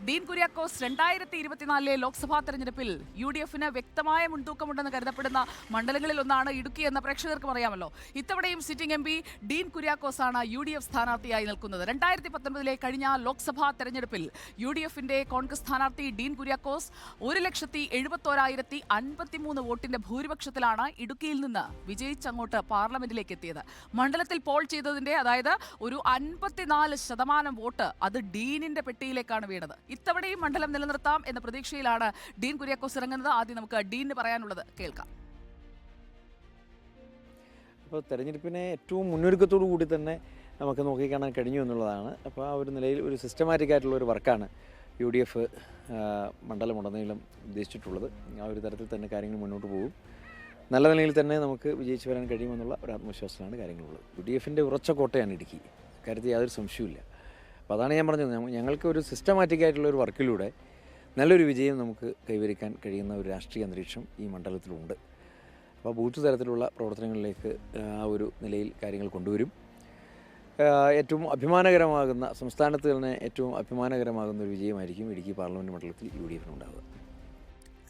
ഡീൻ കുര്യാക്കോസ് 2024 ലോക്സഭാ തെരഞ്ഞെടുപ്പിൽ UDF-ന് വ്യക്തമായ മുൻതൂക്കമുണ്ടെന്ന് കരുതപ്പെടുന്ന മണ്ഡലങ്ങളിൽ ഒന്നാണ് ഇടുക്കി എന്ന പ്രേക്ഷകർക്കും അറിയാമല്ലോ. ഇത്തവണയും സിറ്റിംഗ് MP ഡീൻ കുര്യാക്കോസ് ആണ് UDF സ്ഥാനാർത്ഥിയായി നിൽക്കുന്നത്. 2019 കഴിഞ്ഞ ലോക്സഭാ തെരഞ്ഞെടുപ്പിൽ UDF-ന്റെ കോൺഗ്രസ് സ്ഥാനാർത്ഥി ഡീൻ കുര്യാക്കോസ് 1,71,053 വോട്ടിന്റെ ഭൂരിപക്ഷത്തിലാണ് ഇടുക്കിയിൽ നിന്ന് വിജയിച്ചങ്ങോട്ട് പാർലമെന്റിലേക്ക് എത്തിയത്. മണ്ഡലത്തിൽ പോൾ ചെയ്തതിന്റെ അതായത് ഒരു 54% വോട്ട് അത് ഡീനിന്റെ പെട്ടിയിലേക്കാണ് വീണത്. ഇത്തവണയും മണ്ഡലം നിലനിർത്താം എന്ന പ്രതീക്ഷയിലാണ് ഡീൻ കുര്യാക്കോസ് ഇറങ്ങുന്നത്. ആദ്യം നമുക്ക് ഡീനിന് പറയാനുള്ളത് കേൾക്കാം. അപ്പോൾ തെരഞ്ഞെടുപ്പിനെ ഏറ്റവും മുന്നൊരുക്കത്തോടു കൂടി തന്നെ നമുക്ക് നോക്കിക്കാണാൻ കഴിഞ്ഞു എന്നുള്ളതാണ്. അപ്പോൾ ആ ഒരു നിലയിൽ ഒരു സിസ്റ്റമാറ്റിക് ആയിട്ടുള്ള ഒരു വർക്കാണ് UDF മണ്ഡലമുടനീളം ഉദ്ദേശിച്ചിട്ടുള്ളത്. ആ ഒരു തരത്തിൽ തന്നെ കാര്യങ്ങൾ മുന്നോട്ട് പോകും. നല്ല നിലയിൽ തന്നെ നമുക്ക് വിജയിച്ചു വരാൻ കഴിയുമെന്നുള്ള ഒരു ആത്മവിശ്വാസത്തിലാണ് കാര്യങ്ങളുള്ളത്. UDF-ൻ്റെ ഉറച്ച കോട്ടയാണ് ഇടുക്കി, കാര്യത്തിൽ യാതൊരു സംശയവുമില്ല. അപ്പോൾ അതാണ് ഞാൻ പറഞ്ഞത്, ഞങ്ങൾക്ക് ഒരു സിസ്റ്റമാറ്റിക് ആയിട്ടുള്ള ഒരു വർക്കിലൂടെ നല്ലൊരു വിജയം നമുക്ക് കൈവരിക്കാൻ കഴിയുന്ന ഒരു രാഷ്ട്രീയ അന്തരീക്ഷം ഈ മണ്ഡലത്തിലുണ്ട്. അപ്പോൾ ബൂത്ത് തരത്തിലുള്ള പ്രവർത്തനങ്ങളിലേക്ക് ആ ഒരു നിലയിൽ കാര്യങ്ങൾ കൊണ്ടുവരും. ഏറ്റവും അഭിമാനകരമാകുന്ന, സംസ്ഥാനത്ത് തന്നെ ഏറ്റവും അഭിമാനകരമാകുന്ന ഒരു വിജയമായിരിക്കും ഇടുക്കി പാർലമെൻറ്റ് മണ്ഡലത്തിൽ UDF-ന് ഉണ്ടാകുക.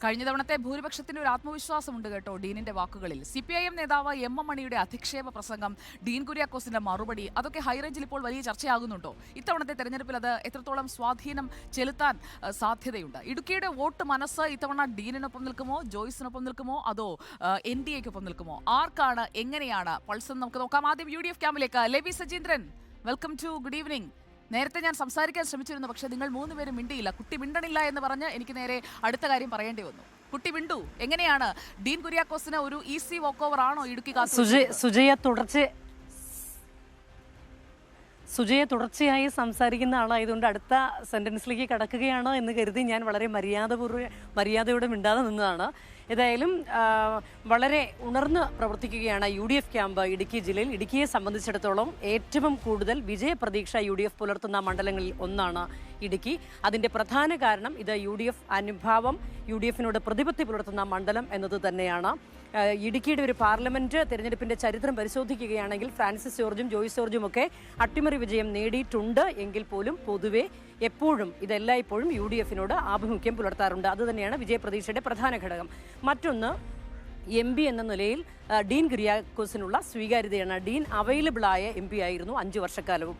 കഴിഞ്ഞ തവണത്തെ ഭൂരിപക്ഷത്തിന് ഒരു ആത്മവിശ്വാസമുണ്ട് കേട്ടോ ഡീനിന്റെ വാക്കുകളിൽ. CPIM നേതാവ് MM മണിയുടെ അധിക്ഷേപ പ്രസംഗം, ഡീൻ കുര്യാക്കോസിന്റെ മറുപടി, അതൊക്കെ ഹൈറേഞ്ചിൽ ഇപ്പോൾ വലിയ ചർച്ചയാകുന്നുണ്ടോ? ഇത്തവണത്തെ തെരഞ്ഞെടുപ്പിൽ അത് എത്രത്തോളം സ്വാധീനം ചെലുത്താൻ സാധ്യതയുണ്ട്? ഇടുക്കിയുടെ വോട്ട് മനസ്സ് ഇത്തവണ ഡീനിനൊപ്പം നിൽക്കുമോ, ജോയ്സിനൊപ്പം നിൽക്കുമോ, അതോ NDAക്കൊപ്പം നിൽക്കുമോ? ആർക്കാണ്, എങ്ങനെയാണ് പൾസ് എന്ന് നമുക്ക് നോക്കാം. ആദ്യം UDF ക്യാമ്പിലേക്ക് Lebi Sajeendran, welcome to good evening. നേരത്തെ ഞാൻ സംസാരിക്കാൻ ശ്രമിച്ചിരുന്നു, പക്ഷെ നിങ്ങൾ 3 പേരും മിണ്ടിയില്ല. കുട്ടി മിണ്ടണില്ല എന്ന് പറഞ്ഞ് എനിക്ക് നേരെ അടുത്ത കാര്യം പറയേണ്ടി വന്നു. കുട്ടി മിണ്ടു, എങ്ങനെയാണ് ഡീൻ കുര്യാക്കോസിന് ഒരു ഈസി വോക്ക് ഓവർ ആണോ ഇടുക്കി? സുജയ തുടർച്ചയായി സംസാരിക്കുന്ന ആളായതുകൊണ്ട് അടുത്ത സെന്റൻസിലേക്ക് കടക്കുകയാണോ എന്ന് കരുതി ഞാൻ വളരെ മര്യാദയോടെ മിണ്ടാതെ നിന്നതാണ്. ഏതായാലും വളരെ ഉണർന്ന് പ്രവർത്തിക്കുകയാണ് UDF ക്യാമ്പ് ഇടുക്കി ജില്ലയിൽ. ഇടുക്കിയെ സംബന്ധിച്ചിടത്തോളം ഏറ്റവും കൂടുതൽ വിജയപ്രതീക്ഷ UDF പുലർത്തുന്ന മണ്ഡലങ്ങളിൽ ഒന്നാണ് ഇടുക്കി. അതിൻ്റെ പ്രധാന കാരണം ഇത് UDF അനുഭാവം, UDF-നോട് പ്രതിപത്തി പുലർത്തുന്ന മണ്ഡലം എന്നത് തന്നെയാണ്. ഇടുക്കിയുടെ ഒരു പാർലമെന്റ് തെരഞ്ഞെടുപ്പിന്റെ ചരിത്രം പരിശോധിക്കുകയാണെങ്കിൽ ഫ്രാൻസിസ് ജോർജും ജോയ്സ് ജോർജും ഒക്കെ അട്ടിമറി വിജയം നേടിയിട്ടുണ്ട് എങ്കിൽ പോലും പൊതുവെ എപ്പോഴും ഇതെല്ലായ്പ്പോഴും UDF-നോട് ആഭിമുഖ്യം പുലർത്താറുണ്ട്. അതുതന്നെയാണ് വിജയപ്രതീക്ഷയുടെ പ്രധാന ഘടകം. മറ്റൊന്ന് MP എന്ന നിലയിൽ ഡീൻ കുര്യാക്കോസിനുള്ള സ്വീകാര്യതയാണ്. ഡീൻ അവൈലബിളായ MP ആയിരുന്നു 5 വർഷക്കാലവും.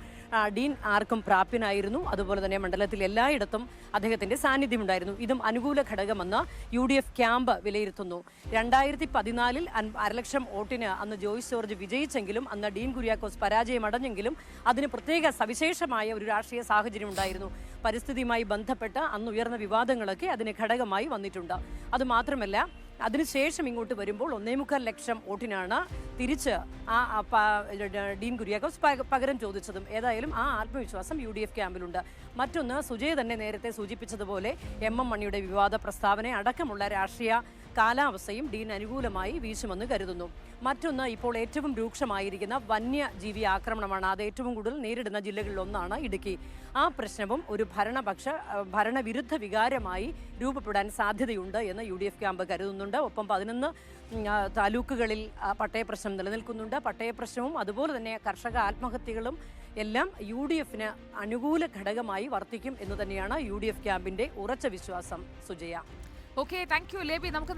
ഡീൻ ആർക്കും പ്രാപ്യനായിരുന്നു. അതുപോലെ തന്നെ മണ്ഡലത്തിൽ എല്ലായിടത്തും അദ്ദേഹത്തിന്റെ സാന്നിധ്യമുണ്ടായിരുന്നു. ഇതും അനുകൂല ഘടകമെന്ന് UDF ക്യാമ്പ് വിലയിരുത്തുന്നു. 2014 1,00,000 വോട്ടിന് അന്ന് ജോയ്സ് ജോർജ് വിജയിച്ചെങ്കിലും അന്ന് ഡീൻ കുര്യാക്കോസ് പരാജയമടഞ്ഞെങ്കിലും അതിന് പ്രത്യേക സവിശേഷമായ ഒരു രാഷ്ട്രീയ സാഹചര്യം ഉണ്ടായിരുന്നു. പരിസ്ഥിതിയുമായി ബന്ധപ്പെട്ട് അന്ന് ഉയർന്ന വിവാദങ്ങളൊക്കെ അതിന് ഘടകമായി വന്നിട്ടുണ്ട്. അതുമാത്രമല്ല, അതിനുശേഷം ഇങ്ങോട്ട് വരുമ്പോൾ 1,25,00,000 വോട്ടിനാണ് തിരിച്ച് ഡീൻ കുര്യാക്കോസ് പകരം ചോദിച്ചതും. ഏതായാലും ആ ആത്മവിശ്വാസം UDF ക്യാമ്പിലുണ്ട്. മറ്റൊന്ന്, സുജയ് തന്നെ നേരത്തെ സൂചിപ്പിച്ചതുപോലെ MM മണിയുടെ വിവാദ പ്രസ്താവന അടക്കമുള്ള രാഷ്ട്രീയ കാലാവസ്ഥയും ഡീൻ അനുകൂലമായി വീശുമെന്ന് കരുതുന്നു. മറ്റൊന്ന്, ഇപ്പോൾ ഏറ്റവും രൂക്ഷമായിരിക്കുന്ന വന്യജീവി ആക്രമണമാണ്. അത് ഏറ്റവും കൂടുതൽ നേരിടുന്ന ജില്ലകളിലൊന്നാണ് ഇടുക്കി. ആ പ്രശ്നവും ഒരു ഭരണവിരുദ്ധ വികാരമായി രൂപപ്പെടാൻ സാധ്യതയുണ്ട് എന്ന് UDF ക്യാമ്പ് കരുതുന്നുണ്ട്. ഒപ്പം 11 താലൂക്കുകളിൽ പട്ടയപ്രശ്നം നിലനിൽക്കുന്നുണ്ട്. പട്ടയപ്രശ്നവും അതുപോലെ തന്നെ കർഷക ആത്മഹത്യകളും എല്ലാം UDF-ന് അനുകൂല ഘടകമായി വർത്തിക്കും എന്ന് തന്നെയാണ് UDF ക്യാമ്പിന്റെ ഉറച്ച വിശ്വാസം. സുജയ. Okay, thank you ലേബി. നമുക്ക്